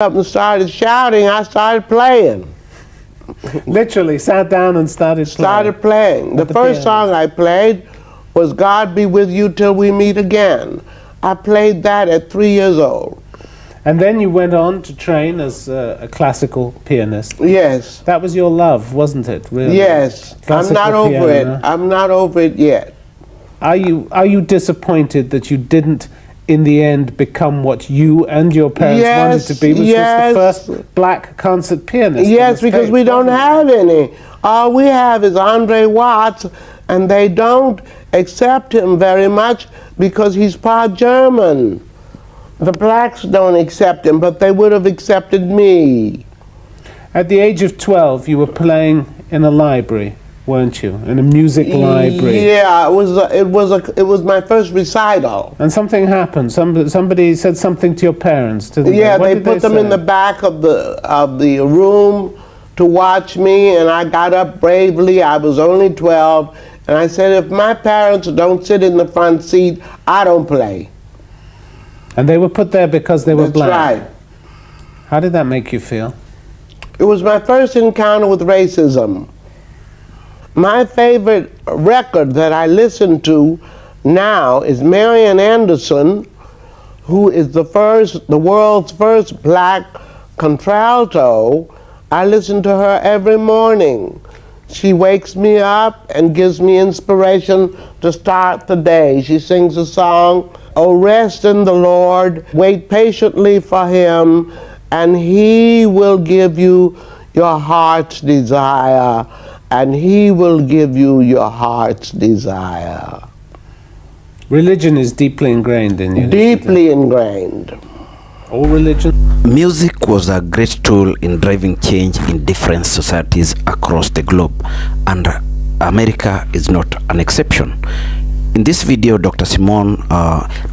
up and started shouting, I started playing. Literally sat down and started playing. The first song I played was God Be With You Till We Meet Again. I played that at 3 years old. And then you went on to train as a classical pianist. Yes. That was your love, wasn't it? Really? Yes. I'm not over it. I'm not over it yet. Are you disappointed that you didn't, in the end, become what you and your parents wanted to be, which was the first black concert pianist? Yes, because we don't have any. All we have is Andre Watts, and they don't accept him very much because he's part German. The blacks don't accept him, but they would have accepted me. At the age of 12, you were playing in a library, weren't you? In a music library. Yeah, it was my first recital. And something happened. Somebody said something to your parents. Yeah, they put them in the back of the room to watch me, and I got up bravely. I was only 12, and I said, if my parents don't sit in the front seat, I don't play. And they were put there because they were black. That's right. How did that make you feel? It was my first encounter with racism. My favorite record that I listen to now is Marian Anderson, who is the world's first black contralto. I listen to her every morning. She wakes me up and gives me inspiration to start the day. She sings a song, "Oh, rest in the Lord, wait patiently for Him, and He will give you your heart's desire, and He will give you your heart's desire." Religion is deeply ingrained in you. Deeply ingrained. All religion. Music was a great tool in driving change in different societies across the globe, and America is not an exception. In this video, Dr. Simone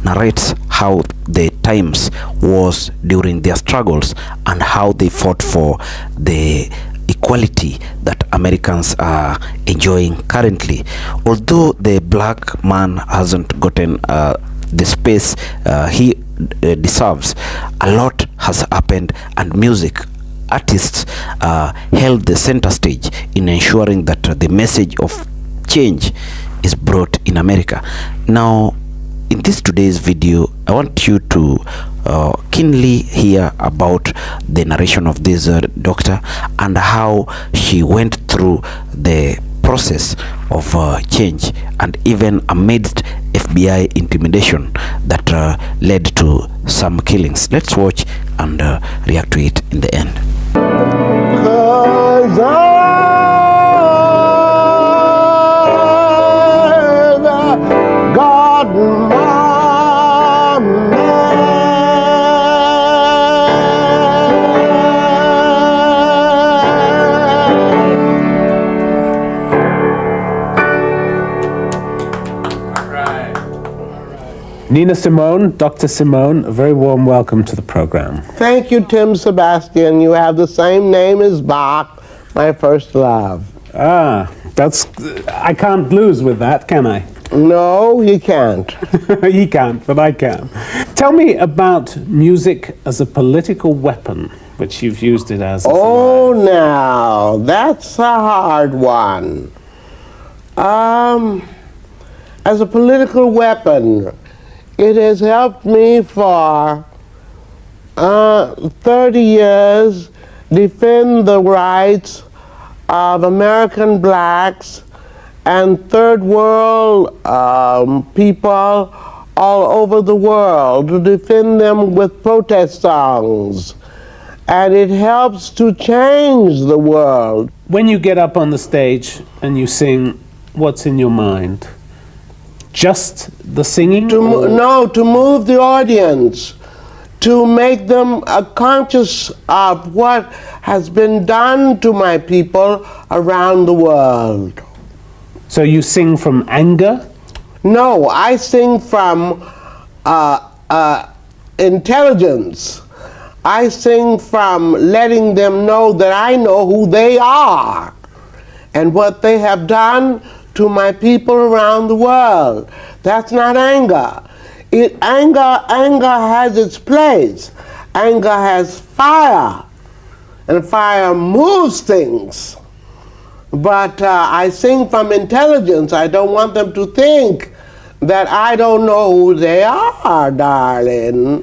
narrates how the Times was during their struggles and how they fought for the equality that Americans are enjoying currently. Although the black man hasn't gotten the space he deserves, a lot has happened, and music artists held the center stage in ensuring that the message of change is brought in America. Now, in this today's video, I want you to keenly hear about the narration of this doctor and how she went through the process of change, and even amidst FBI intimidation that led to some killings. Let's watch and react to it in the end. 'Cause I've got my man. Nina Simone, Dr. Simone, a very warm welcome to the program. Thank you, Tim Sebastian. You have the same name as Bach, my first love. Ah, I can't lose with that, can I? No, you can't. You can't, but I can. Tell me about music as a political weapon, which you've used it as. Oh, now, that's a hard one. As a political weapon, it has helped me for 30 years defend the rights of American blacks and third world people all over the world, to defend them with protest songs. And it helps to change the world. When you get up on the stage and you sing, what's in your mind? Just the singing? To move the audience, to make them conscious of what has been done to my people around the world. So you sing from anger? No, I sing from intelligence. I sing from letting them know that I know who they are and what they have done to my people around the world. That's not anger. Anger has its place. Anger has fire, and fire moves things. But I sing from intelligence. I don't want them to think that I don't know who they are, darling.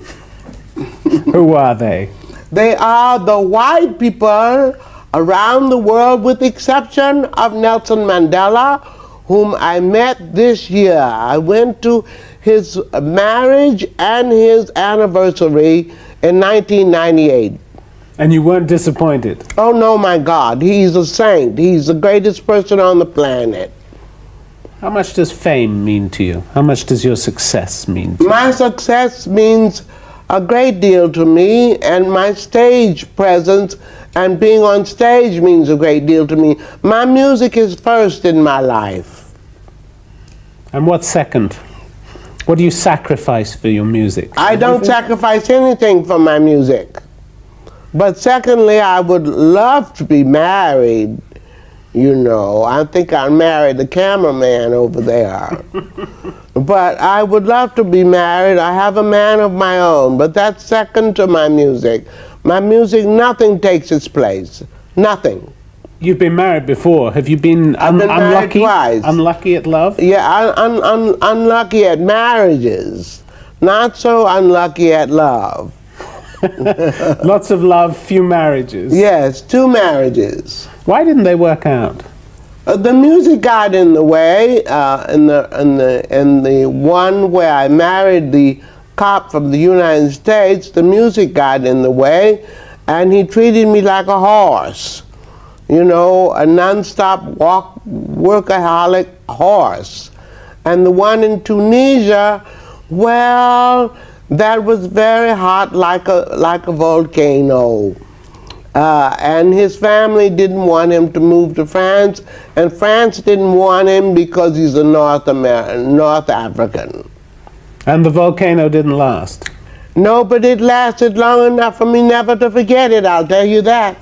Who are they? They are the white people around the world, with the exception of Nelson Mandela, whom I met this year. I went to his marriage and his anniversary in 1998. And you weren't disappointed? Oh no, my God, he's a saint. He's the greatest person on the planet. How much does fame mean to you? How much does your success mean to you? My success means a great deal to me, and my stage presence and being on stage means a great deal to me. My music is first in my life. And what's second? What do you sacrifice for your music? I don't sacrifice anything for my music. But secondly, I would love to be married. You know, I think I'll marry the cameraman over there. But I would love to be married. I have a man of my own, but that's second to my music. My music, nothing takes its place. Nothing. You've been married before. Have you been, I've been married unlucky? twice. Unlucky at love? Yeah, unlucky at marriages. Not so unlucky at love. Lots of love, few marriages. Yes, 2 marriages. Why didn't they work out? The music got in the way. In the one where I married the cop from the United States, the music got in the way, and he treated me like a horse. You know, a non-stop workaholic horse. And the one in Tunisia, well, that was very hot, like a volcano. And his family didn't want him to move to France, and France didn't want him because he's a North African. And the volcano didn't last? No, but it lasted long enough for me never to forget it, I'll tell you that.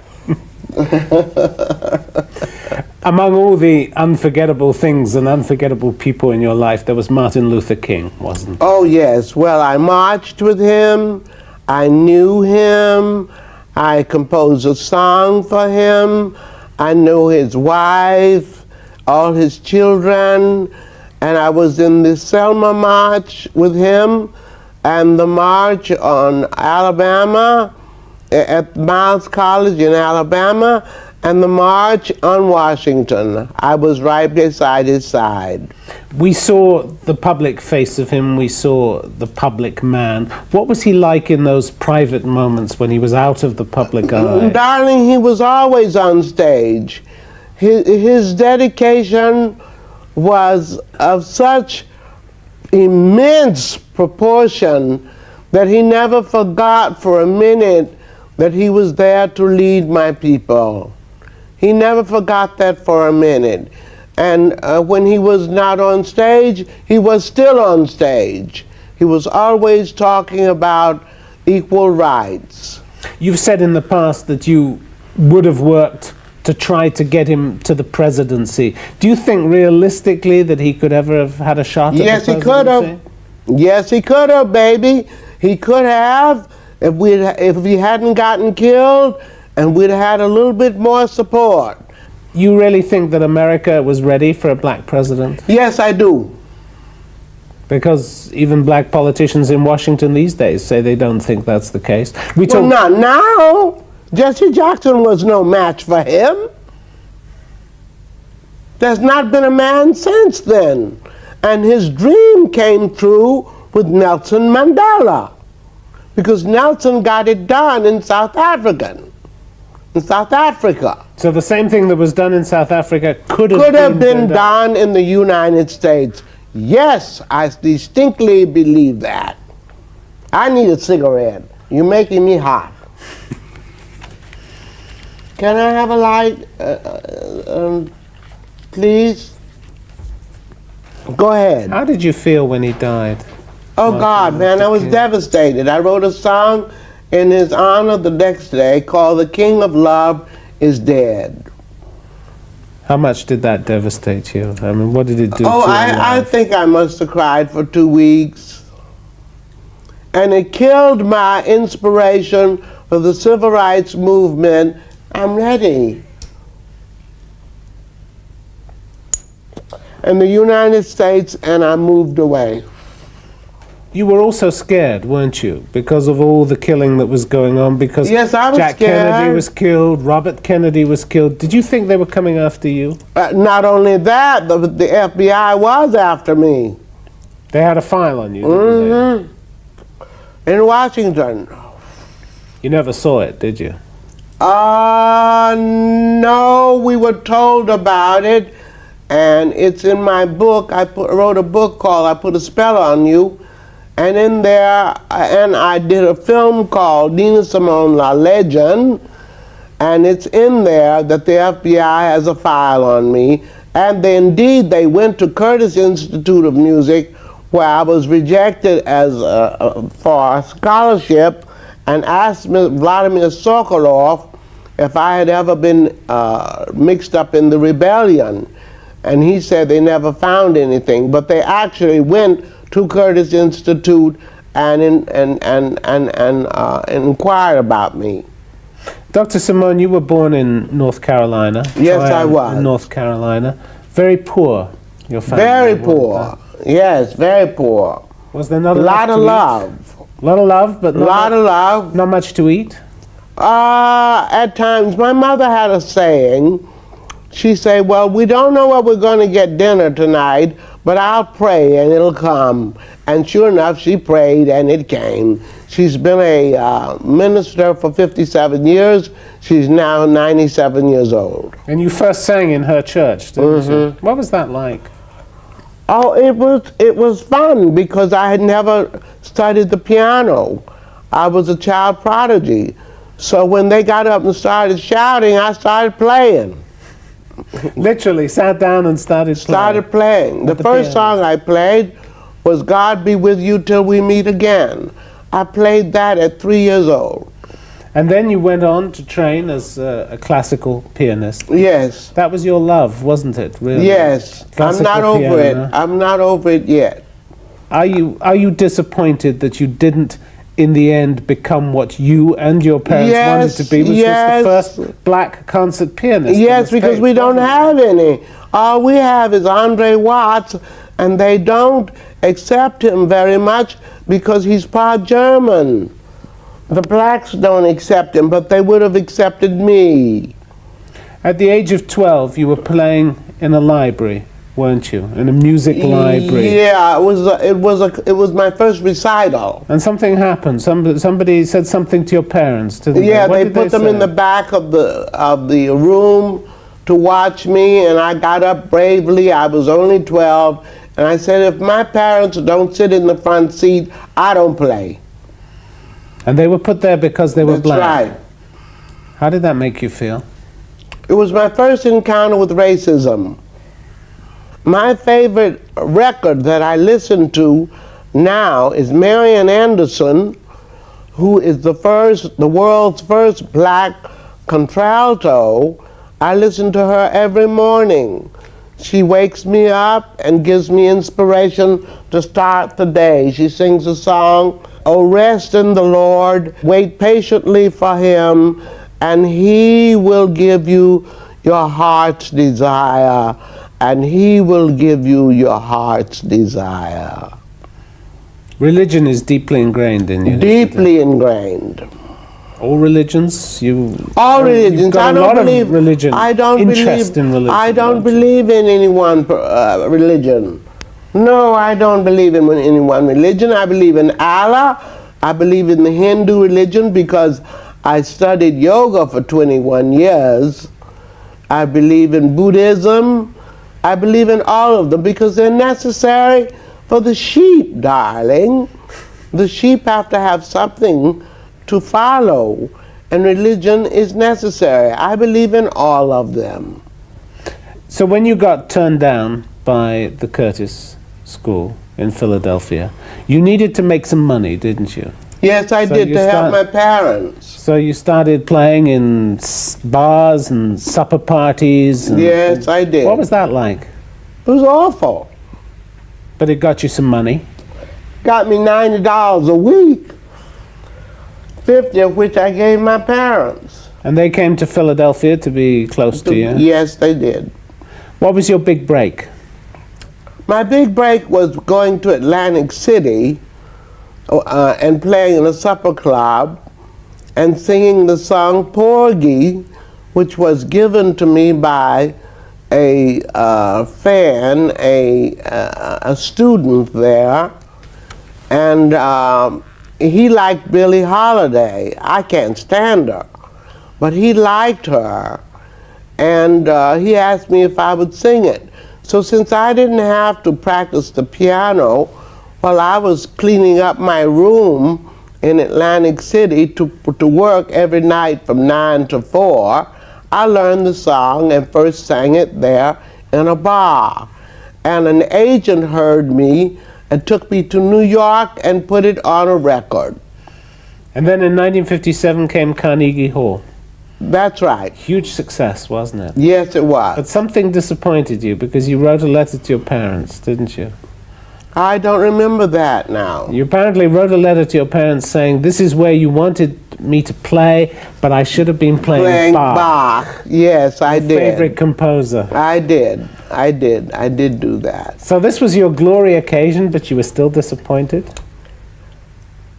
Among all the unforgettable things and unforgettable people in your life, there was Martin Luther King, wasn't there? Oh yes, well, I marched with him, I knew him, I composed a song for him, I knew his wife, all his children, and I was in the Selma March with him, and the march on Alabama, at Miles College in Alabama, and the march on Washington. I was right beside his side. We saw the public face of him, we saw the public man. What was he like in those private moments when he was out of the public eye? Darling, he was always on stage. His dedication was of such immense proportion that he never forgot for a minute that he was there to lead my people. He never forgot that for a minute. And when he was not on stage, he was still on stage. He was always talking about equal rights. You've said in the past that you would have worked to try to get him to the presidency. Do you think realistically that he could ever have had a shot at the presidency? Yes, he could have. Yes, he could have, baby. He could have if he hadn't gotten killed, and we'd have had a little bit more support. You really think that America was ready for a black president? Yes, I do. Because even black politicians in Washington these days say they don't think that's the case. Well, not now. Jesse Jackson was no match for him. There's not been a man since then. And his dream came true with Nelson Mandela, because Nelson got it done in South Africa. So the same thing that was done in South Africa could have been done in the United States. Yes, I distinctly believe that. I need a cigarette. You're making me hot. Can I have a light, please? Go ahead. How did you feel when he died? Oh God, man, I was devastated. I wrote a song in his honor the next day called "The King of Love is Dead." How much did that devastate you? I mean, what did it do to you? I think I must have cried for 2 weeks. and it killed my inspiration for the civil rights movement. I'm ready. In the United States, and I moved away. You were also scared, weren't you? Because of all the killing that was going on, because Yes, I was Jack scared. Kennedy was killed, Robert Kennedy was killed. Did you think they were coming after you? Not only that, the FBI was after me. They had a file on you, didn't In Washington. they? You never saw it, did you? No, we were told about it, and it's in my book. I wrote a book called I Put a Spell on You, and in there, and I did a film called Nina Simone, La Legend, and it's in there that the FBI has a file on me, and they went to Curtis Institute of Music, where I was rejected as for a scholarship, and asked Vladimir Sokolov if I had ever been mixed up in the rebellion. And he said they never found anything, but they actually went to Curtis Institute and inquired about me. Dr. Simone, you were born in North Carolina. Yes, I Tryon, was. in North Carolina. Very poor, your family. Very wasn't poor. Yes, very poor. it? Was there not A enough lot to of eat? love. A lot of love, but A lot of love. not much to eat? At times, my mother had a saying. She said, well, we don't know where we're going to get dinner tonight, but I'll pray and it'll come. And sure enough, she prayed and it came. She's been a minister for 57 years. She's now 97 years old. And you first sang in her church, didn't you? What was that like? Oh, it was fun because I had never studied the piano. I was a child prodigy. So when they got up and started shouting, I started playing. Literally sat down and started playing. The first piano. song I played was God Be With You Till We Meet Again. I played that at 3 years old. And then you went on to train as a classical pianist. Yes. That was your love, wasn't it? Really? Yes. I'm Classical not over piano. it. I'm not over it yet. Are you disappointed that you didn't, in the end, become what you and your parents wanted to be, which was the first black concert pianist? on Yes, the because stage, we don't wasn't it? have any. All we have is Andre Watts, and they don't accept him very much because he's part German. The blacks don't accept him, but they would have accepted me. At the age of 12, you were playing in a library, weren't you? In a music library. Yeah, it was my first recital. And something happened. Somebody said something to your parents. Didn't Yeah, What they did put them in say? the back of the room to watch me, and I got up bravely. I was only 12, and I said, if my parents don't sit in the front seat, I don't play. And they were put there because they were That's black. right. How did that make you feel? It was my first encounter with racism. My favorite record that I listen to now is Marian Anderson, who is the world's first black contralto. I listen to her every morning. She wakes me up and gives me inspiration to start the day. She sings a song, "Oh, rest in the Lord, wait patiently for Him, and He will give you your heart's desire, and He will give you your heart's desire." Religion is deeply ingrained in you. Deeply ingrained. All religions? All religions. You've got I a don't lot believe. of religion. I don't interest believe. in religion. I don't don't you? believe in any one religion. No, I don't believe in any one religion. I believe in Allah. I believe in the Hindu religion because I studied yoga for 21 years. I believe in Buddhism. I believe in all of them because they're necessary for the sheep, darling. The sheep have to have something to follow, and religion is necessary. I believe in all of them. So when you got turned down by the Curtis School in Philadelphia, you needed to make some money, didn't you? Yes, I So did you to help start- my parents. So you started playing in bars and supper parties. And Yes, I did. What was that like? It was awful. But it got you some money. got me $90 a week, 50 of which I gave my parents. And they came to Philadelphia to be close to you? Yes, they did. What was your big break? My big break was going to Atlantic City and playing in a supper club and singing the song Porgy, which was given to me by a fan, a student there, and he liked Billie Holiday. I can't stand her, but he liked her, and he asked me if I would sing it. So since I didn't have to practice the piano while I was cleaning up my room in Atlantic City to work every night from 9 to 4, I learned the song and first sang it there in a bar. And an agent heard me and took me to New York and put it on a record. And then in 1957 came Carnegie Hall. That's right. Huge success, wasn't it? Yes, it was. But something disappointed you because you wrote a letter to your parents, didn't you? I don't remember that now. You apparently wrote a letter to your parents saying, this is where you wanted me to play, but I should have been playing Bach. Yes, I did. Favorite composer. I did do that. So this was your glory occasion, but you were still disappointed?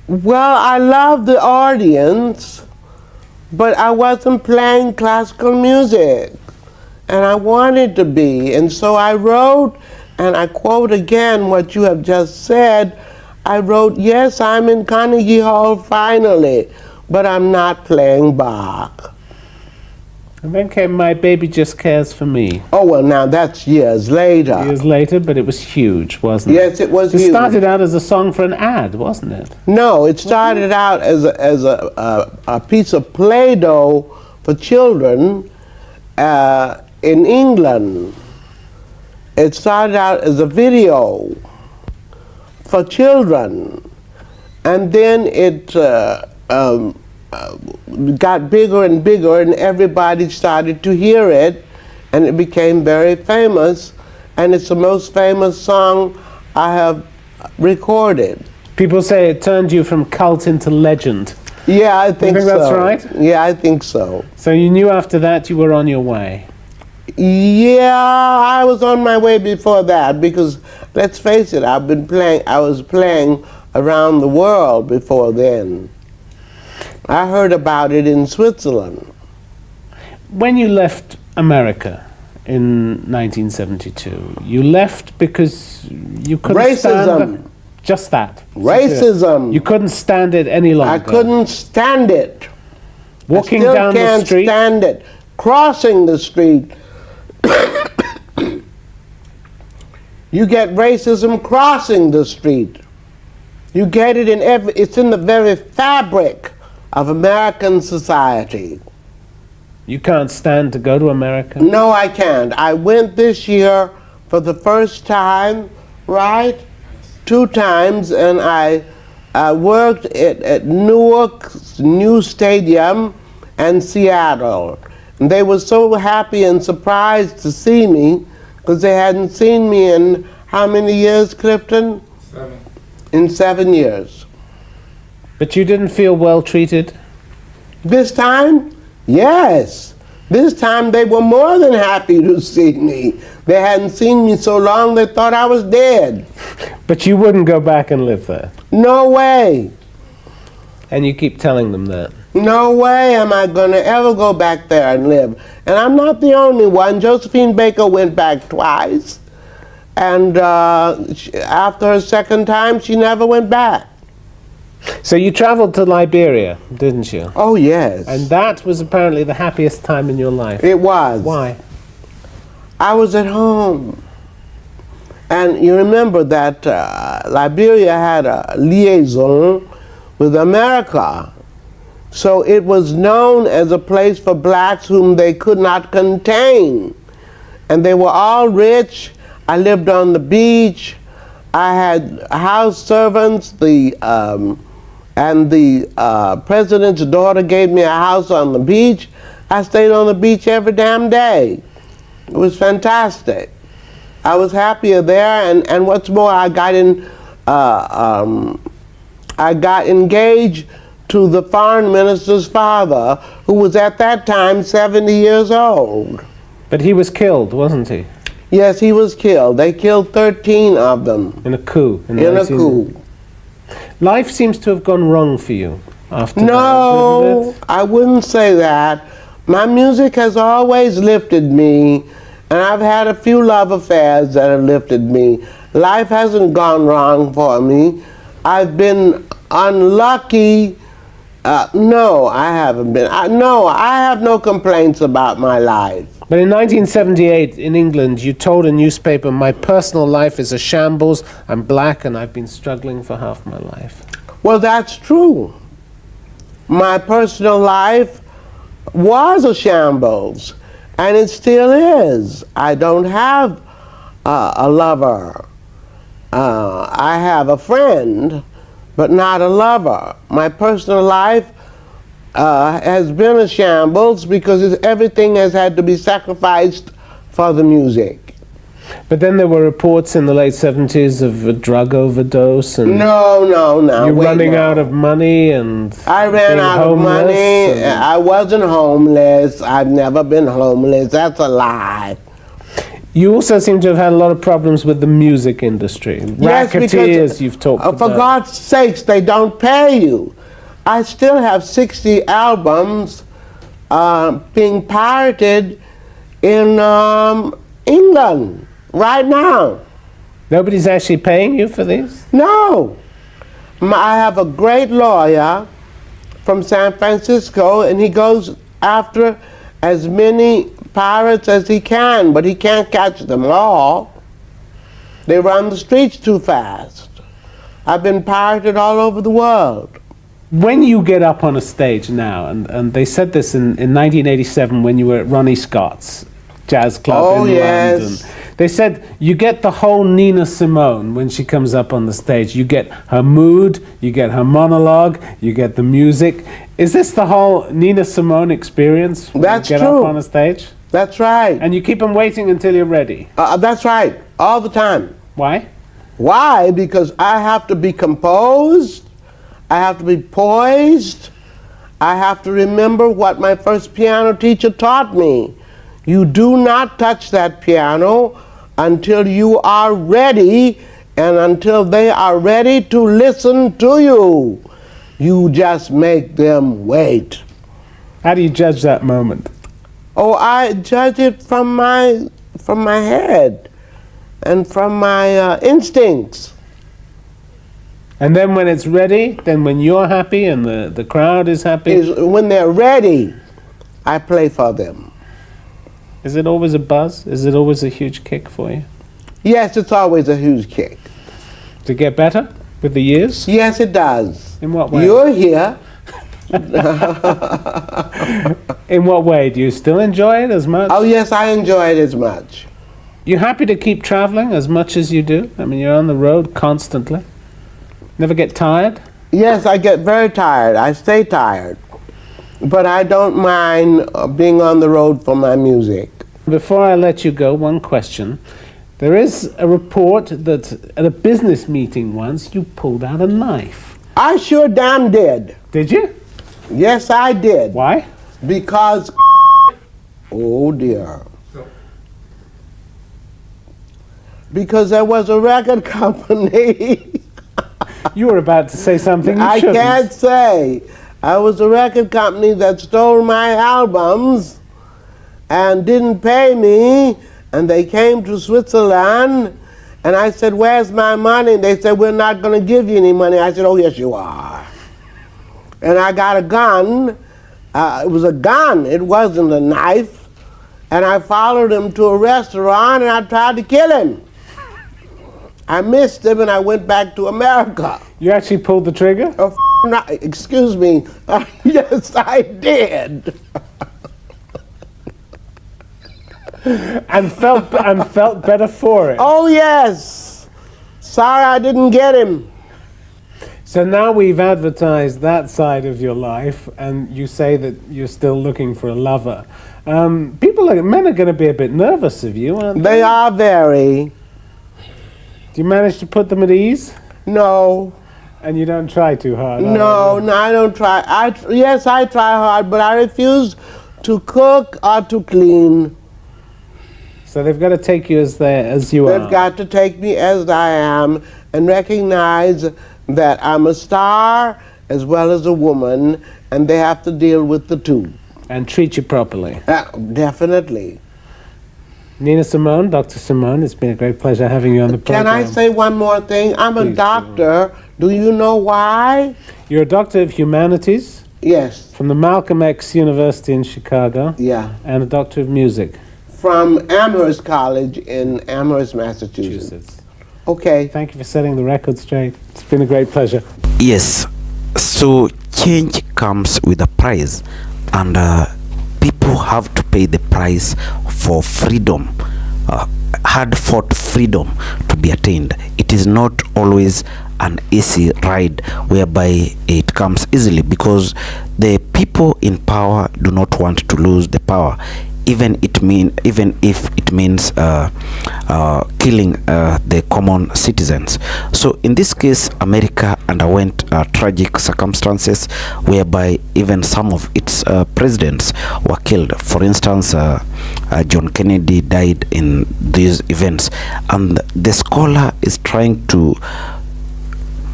Well, I loved the audience, but I wasn't playing classical music, and I wanted to be, and so I wrote, and I quote again what you have just said, I wrote, yes, I'm in Carnegie Hall finally, but I'm not playing Bach. And then came My Baby Just Cares for Me. Oh, well, now that's years later. Years later, but it was huge, wasn't it? Yes, it was It huge. started out as a song for an ad, wasn't it? No, it started out as a piece of Play-Doh for children in England. It started out as a video for children, and then it got bigger and bigger, and everybody started to hear it, and it became very famous, and it's the most famous song I have recorded. People say it turned you from cult into legend. Yeah, I think so. that's right? Yeah, I think so. So you knew after that you were on your way. Yeah, I was on my way before that because, let's face it, I was playing around the world before then. I heard about it in Switzerland. When you left America in 1972, you left because you couldn't stand Racism. just that. Racism. You couldn't stand it any longer. I couldn't stand it. Walking I still down the can't street. stand it. Crossing the street. You get racism crossing the street. You get it it's in the very fabric of American society. You can't stand to go to America? No, I can't. I went this year for the first time, right? 2 times, and I worked at Newark's new stadium and Seattle. And they were so happy and surprised to see me because they hadn't seen me in how many years, Clifton? 7. In 7 years. But you didn't feel well treated? This time? Yes. This time they were more than happy to see me. They hadn't seen me so long they thought I was dead. But you wouldn't go back and live there? No way. And you keep telling them that? No way am I going to ever go back there and live. And I'm not the only one. Josephine Baker went back twice. And after her second time, she never went back. So you traveled to Liberia, didn't you? Oh, yes. And that was apparently the happiest time in your life. It was. Why? I was at home. And you remember that Liberia had a liaison with America. So it was known as a place for blacks whom they could not contain. And they were all rich. I lived on the beach. I had house servants. And the president's daughter gave me a house on the beach. I stayed on the beach every damn day. It was fantastic. I was happier there, and what's more, I got in I got engaged to the foreign minister's father, who was at that time 70 years old. But he was killed, wasn't he? Yes, he was killed. They killed 13 of them In a coup. in a coup. Life seems to have gone wrong for you after that, No, didn't it? I wouldn't say that. My music has always lifted me, and I've had a few love affairs that have lifted me. Life hasn't gone wrong for me. I've been unlucky. No, I haven't been. No, I have no complaints about my life. But in 1978 in England, you told a newspaper, "My personal life is a shambles. I'm black and I've been struggling for half my life." Well, that's true. My personal life was a shambles, and it still is. I don't have a lover. I have a friend, but not a lover. My personal life has been a shambles because everything has had to be sacrificed for the music. But then there were reports in the late 70s of a drug overdose and No. you wait, running no. out of money and I ran being out of homeless money. and- I wasn't homeless. I've never been homeless. That's a lie. You also seem to have had a lot of problems with the music industry. Yes, Racketeers you've talked for about. God's sakes, they don't pay you. I still have 60 albums being pirated in England right now. Nobody's actually paying you for these? No. I have a great lawyer from San Francisco, and he goes after as many pirates as he can, but he can't catch them all. They run the streets too fast. I've been pirated all over the world. When you get up on a stage now, and they said this in 1987 when you were at Ronnie Scott's jazz club Oh, in yes. London, they said you get the whole Nina Simone when she comes up on the stage. You get her mood, you get her monologue, you get the music. Is this the whole Nina Simone experience when That's you get true. up on a stage? That's right. And you keep them waiting until you're ready. That's right, all the time. Why? Why? Because I have to be composed, I have to be poised, I have to remember what my first piano teacher taught me. You do not touch that piano until you are ready and until they are ready to listen to you. You just make them wait. How do you judge that moment? Oh, I judge it from my head and from my instincts. And then when it's ready, then when you're happy and the crowd is happy, Is when they're ready, I play for them. is it always a buzz? Is it always a huge kick for you? Yes, it's always a huge kick. Does it get better with the years? Yes, it does. In what way? You're here. In what way? Do you still enjoy it as much? Oh, yes, I enjoy it as much. You happy to keep traveling as much as you do? I mean, you're on the road constantly. Never get tired? Yes, I get very tired. I stay tired. But I don't mind being on the road for my music. Before I let you go, one question. There is a report that at a business meeting once you pulled out a knife. I sure damn did. Did you? Yes, I did. Why? Because, oh dear. Because there was a record company. You were about to say something you I shouldn't. can't say. I was a record company that stole my albums and didn't pay me, and they came to Switzerland, and I said, "Where's my money?" They said, "We're not going to give you any money." I said, "Oh, yes, you are." And I got a gun. It was a gun. It wasn't a knife. And I followed him to a restaurant, and I tried to kill him. I missed him, and I went back to America. You actually pulled the trigger? Oh, excuse me. Yes, I did. and felt better for it. Oh, yes. Sorry I didn't get him. So now we've advertised that side of your life, and you say that you're still looking for a lover. Men are going to be a bit nervous of you, aren't they? They are very. Do you manage to put them at ease? No. And you don't try too hard? No, no, I don't try. Yes, I try hard, but I refuse to cook or to clean. So they've got to take you as you are. They've got to take me as I am and recognize that I'm a star as well as a woman, and they have to deal with the two. And treat you properly. Definitely. Nina Simone, Dr. Simone, it's been a great pleasure having you on the program. Can I say one more thing? I'm a Please, doctor. Do you know why? You're a Doctor of Humanities Yes. from the Malcolm X University in Chicago. Yeah. And a Doctor of Music. From Amherst College in Amherst, Massachusetts. Okay. Thank you for setting the record straight. It's been a great pleasure. Yes, so change comes with a price, and people have to pay the price for freedom, hard-fought freedom to be attained. It is not always an easy ride whereby it comes easily, because the people in power do not want to lose the power, even if it means killing the common citizens. So in this case, America underwent tragic circumstances whereby even some of its presidents were killed. For instance, John Kennedy died in these events, and the scholar is trying to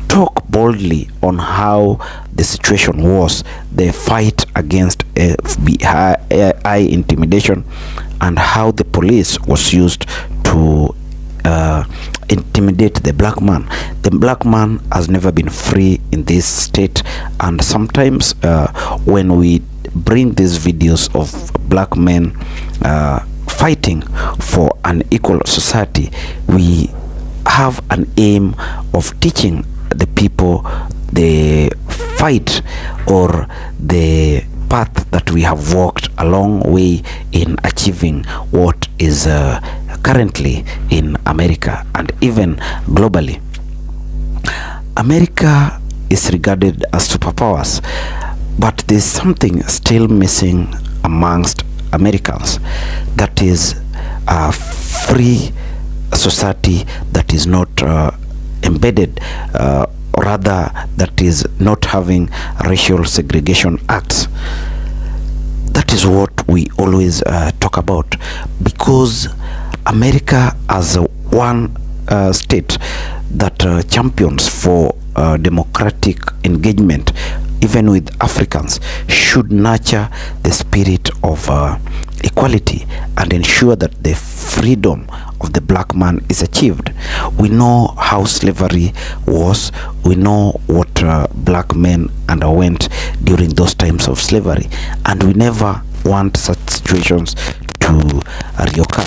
talk boldly on how the situation was, the fight against FBI intimidation, and how the police was used to intimidate the black man. The black man has never been free in this state, and sometimes when we bring these videos of black men fighting for an equal society, we have an aim of teaching the people the fight or the path that we have walked a long way in achieving what is currently in America and even globally. America is regarded as superpowers, but there's something still missing amongst Americans. That is a free society that is not embedded, or rather that is not having racial segregation acts. That is what we always talk about, because America as one state that champions for democratic engagement even with Africans should nurture the spirit of equality and ensure that the freedom of the black man is achieved. We know how slavery was. We know what black men underwent during those times of slavery, and we never want such situations to reoccur.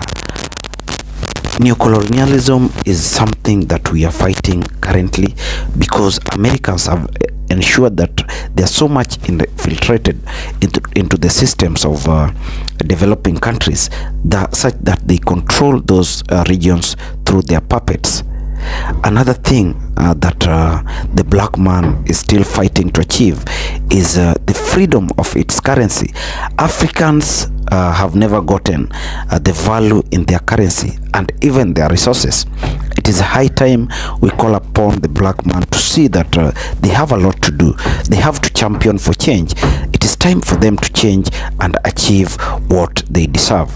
Neocolonialism is something that we are fighting currently, because Americans have ensured that they are so much infiltrated into the systems of developing countries such that they control those regions through their puppets. Another thing that the black man is still fighting to achieve is the freedom of its currency. Africans have never gotten the value in their currency and even their resources. It is high time we call upon the black man to see that they have a lot to do. They have to champion for change. It is time for them to change and achieve what they deserve.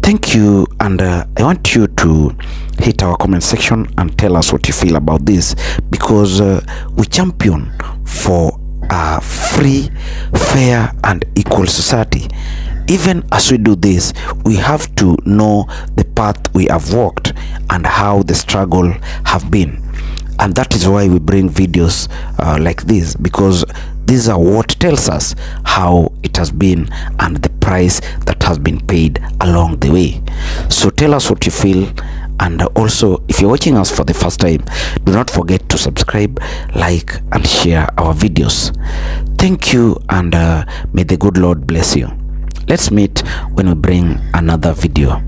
Thank you, and I want you to hit our comment section and tell us what you feel about this, because we champion for a free, fair and equal society. Even as we do this, we have to know the path we have walked and how the struggle have been. And that is why we bring videos like this, because these are what tells us how it has been and the price that has been paid along the way. So tell us what you feel, and also if you're watching us for the first time, do not forget to subscribe, like and share our videos. Thank you, and may the good Lord bless you. Let's meet when we bring another video.